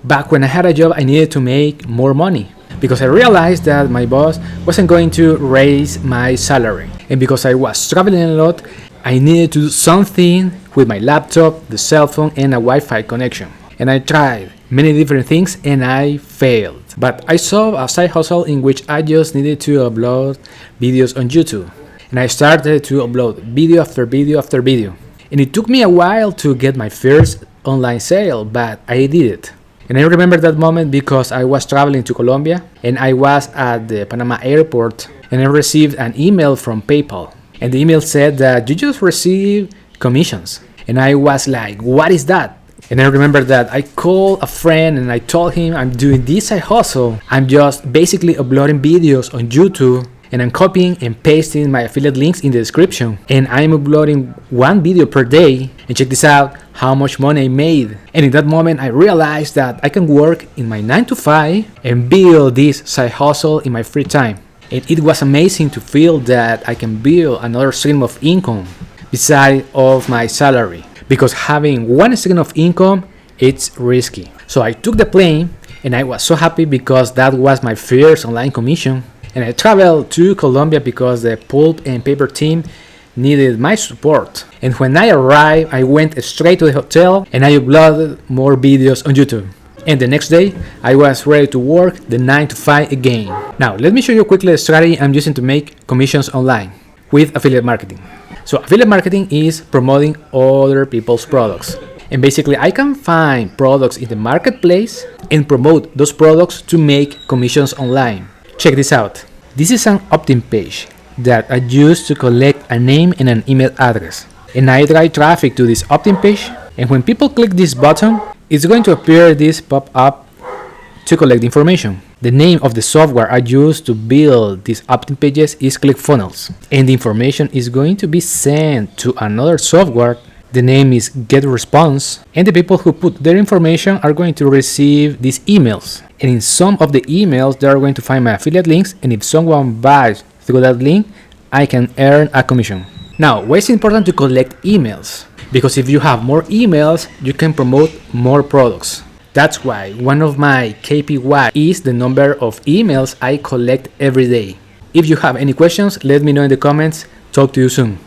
Back when I had a job, I needed to make more money because I realized that my boss wasn't going to raise my salary. And because I was traveling a lot, I needed to do something with my laptop, the cell phone, and a Wi-Fi connection. And I tried many different things and I failed. But I saw a side hustle in which I just needed to upload videos on YouTube. And I started to upload video after video after video. And it took me a while to get my first online sale, but I did it. And I remember that moment because I was traveling to Colombia and I was at the Panama airport and I received an email from PayPal. And the email said that you just received commissions. And I was like, what is that? And I remember that I called a friend and I told him I'm doing this side hustle. I'm just basically uploading videos on YouTube and I'm copying and pasting my affiliate links in the description. And I'm uploading one video per day. And check this out, how much money I made. And in that moment, I realized that I can work in my 9 to 5 and build this side hustle in my free time. And it was amazing to feel that I can build another stream of income beside of my salary. Because having one stream of income, it's risky. So I took the plane and I was so happy because that was my first online commission. And I traveled to Colombia because the pulp and paper team needed my support. And when I arrived, I went straight to the hotel and I uploaded more videos on YouTube. And the next day, I was ready to work the 9 to 5 again. Now, let me show you quickly the strategy I'm using to make commissions online with affiliate marketing. So affiliate marketing is promoting other people's products. And basically, I can find products in the marketplace and promote those products to make commissions online. Check this out. This is an opt-in page that I use to collect a name and an email address. And I drive traffic to this opt-in page. And when people click this button, it's going to appear this pop-up to collect information. The name of the software I use to build these opt-in pages is Clickfunnels. And the information is going to be sent to another software. The name is Getresponse. And the people who put their information are going to receive these emails. And in some of the emails, they are going to find my affiliate links. And if someone buys through that link, I can earn a commission. Now, why is it important to collect emails? Because if you have more emails, you can promote more products. That's why one of my KPI is the number of emails I collect every day. If you have any questions, let me know in the comments. Talk to you soon.